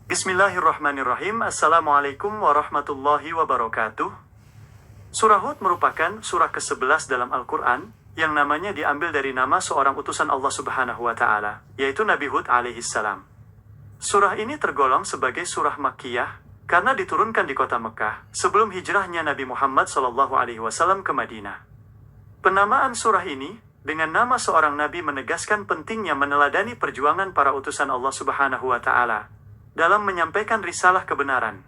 Bismillahirrahmanirrahim. Assalamualaikum warahmatullahi wabarakatuh. Surah Hud merupakan surah ke-11 dalam Al-Quran, yang namanya diambil dari nama seorang utusan Allah Subhanahu wa Ta'ala, yaitu Nabi Hud alaihissalam. Surah ini tergolong sebagai surah Makkiyah, karena diturunkan di kota Mekah, sebelum hijrahnya Nabi Muhammad SAW ke Madinah. Penamaan surah ini, dengan nama seorang Nabi menegaskan pentingnya meneladani perjuangan para utusan Allah Subhanahu wa Ta'ala, dalam menyampaikan risalah kebenaran.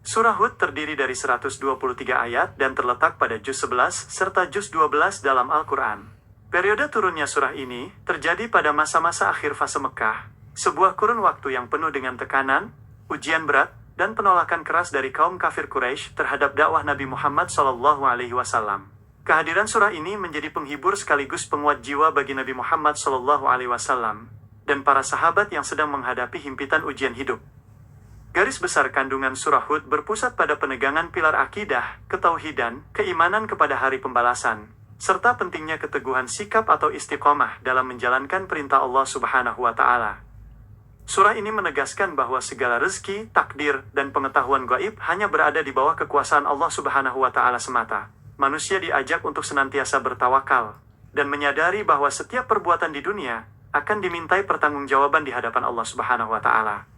Surah Hud terdiri dari 123 ayat dan terletak pada juz 11 serta juz 12 dalam Al-Quran. Periode turunnya surah ini terjadi pada masa-masa akhir fase Mekah, sebuah kurun waktu yang penuh dengan tekanan, ujian berat, dan penolakan keras dari kaum kafir Quraisy terhadap dakwah Nabi Muhammad SAW. Kehadiran surah ini menjadi penghibur sekaligus penguat jiwa bagi Nabi Muhammad SAW dan para sahabat yang sedang menghadapi himpitan ujian hidup. Garis besar kandungan surah Hud berpusat pada penegangan pilar akidah, ketauhidan, keimanan kepada hari pembalasan, serta pentingnya keteguhan sikap atau istiqomah dalam menjalankan perintah Allah Subhanahu wa Ta'ala. Surah ini menegaskan bahwa segala rezeki, takdir, dan pengetahuan gaib hanya berada di bawah kekuasaan Allah Subhanahu wa Ta'ala semata. Manusia diajak untuk senantiasa bertawakal dan menyadari bahwa setiap perbuatan di dunia akan dimintai pertanggungjawaban di hadapan Allah Subhanahu wa Ta'ala.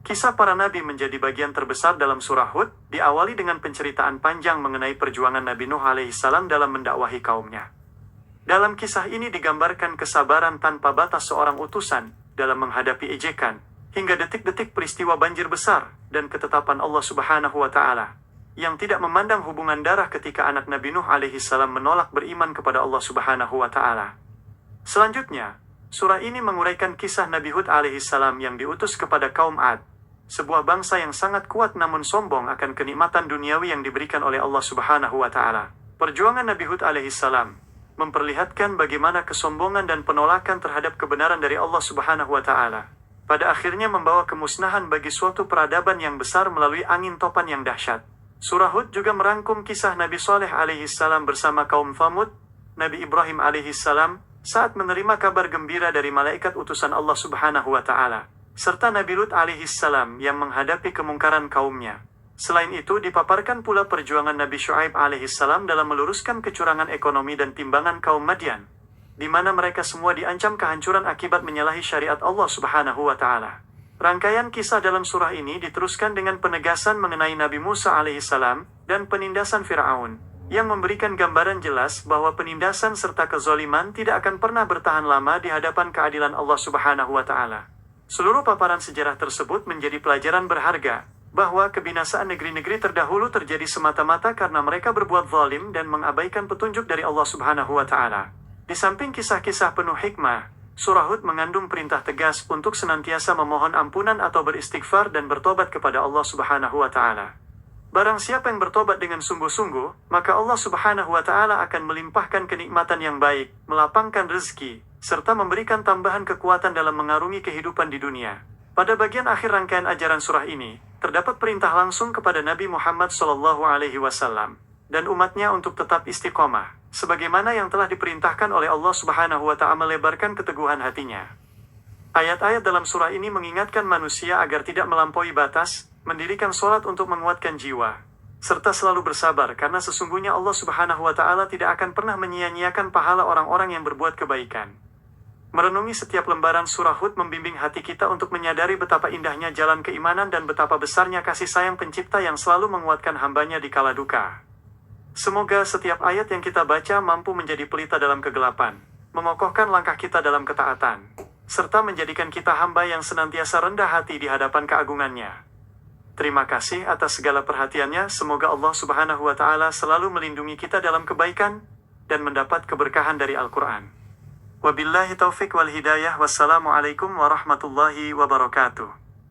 Kisah para nabi menjadi bagian terbesar dalam surah Hud, diawali dengan penceritaan panjang mengenai perjuangan Nabi Nuh alaihissalam dalam mendakwahi kaumnya. Dalam kisah ini digambarkan kesabaran tanpa batas seorang utusan dalam menghadapi ejekan, hingga detik-detik peristiwa banjir besar, dan ketetapan Allah Subhanahu wa Ta'ala, yang tidak memandang hubungan darah ketika anak Nabi Nuh alaihissalam menolak beriman kepada Allah Subhanahu wa Ta'ala. Selanjutnya, surah ini menguraikan kisah Nabi Hud alaihissalam yang diutus kepada kaum Ad, sebuah bangsa yang sangat kuat namun sombong akan kenikmatan duniawi yang diberikan oleh Allah Subhanahu wa Ta'ala. Perjuangan Nabi Hud alaihissalam memperlihatkan bagaimana kesombongan dan penolakan terhadap kebenaran dari Allah Subhanahu wa Ta'ala pada akhirnya membawa kemusnahan bagi suatu peradaban yang besar melalui angin topan yang dahsyat. Surah Hud juga merangkum kisah Nabi Saleh alaihissalam bersama kaum Thamud, Nabi Ibrahim alaihissalam saat menerima kabar gembira dari malaikat utusan Allah Subhanahu wa Ta'ala, serta Nabi Lut alaihissalam yang menghadapi kemungkaran kaumnya. Selain itu dipaparkan pula perjuangan Nabi Syuaib alaihissalam dalam meluruskan kecurangan ekonomi dan timbangan kaum Madian, di mana mereka semua diancam kehancuran akibat menyalahi syariat Allah Subhanahu wa Ta'ala. Rangkaian kisah dalam surah ini diteruskan dengan penegasan mengenai Nabi Musa alaihissalam dan penindasan Fir'aun, yang memberikan gambaran jelas bahwa penindasan serta kezaliman tidak akan pernah bertahan lama di hadapan keadilan Allah Subhanahu wa Ta'ala. Seluruh paparan sejarah tersebut menjadi pelajaran berharga, bahwa kebinasaan negeri-negeri terdahulu terjadi semata-mata karena mereka berbuat zalim dan mengabaikan petunjuk dari Allah Subhanahu wa Ta'ala. Di samping kisah-kisah penuh hikmah, surah Hud mengandung perintah tegas untuk senantiasa memohon ampunan atau beristighfar dan bertobat kepada Allah Subhanahu wa Ta'ala. Barang siapa yang bertobat dengan sungguh-sungguh, maka Allah Subhanahu wa Ta'ala akan melimpahkan kenikmatan yang baik, melapangkan rezeki, serta memberikan tambahan kekuatan dalam mengarungi kehidupan di dunia. Pada bagian akhir rangkaian ajaran surah ini, terdapat perintah langsung kepada Nabi Muhammad SAW dan umatnya untuk tetap istiqomah, sebagaimana yang telah diperintahkan oleh Allah Subhanahu wa Ta'ala melebarkan keteguhan hatinya. Ayat-ayat dalam surah ini mengingatkan manusia agar tidak melampaui batas, mendirikan sholat untuk menguatkan jiwa, serta selalu bersabar karena sesungguhnya Allah Subhanahu wa Ta'ala tidak akan pernah menyia-nyiakan pahala orang-orang yang berbuat kebaikan. Merenungi setiap lembaran surah Hud membimbing hati kita untuk menyadari betapa indahnya jalan keimanan dan betapa besarnya kasih sayang pencipta yang selalu menguatkan hambanya di kala duka. Semoga setiap ayat yang kita baca mampu menjadi pelita dalam kegelapan, mengokohkan langkah kita dalam ketaatan, serta menjadikan kita hamba yang senantiasa rendah hati di hadapan keagungannya. Terima kasih atas segala perhatiannya. Semoga Allah Subhanahu wa Ta'ala selalu melindungi kita dalam kebaikan dan mendapat keberkahan dari Al-Quran. Wabillahi taufik wal hidayah. Wassalamualaikum warahmatullahi wabarakatuh.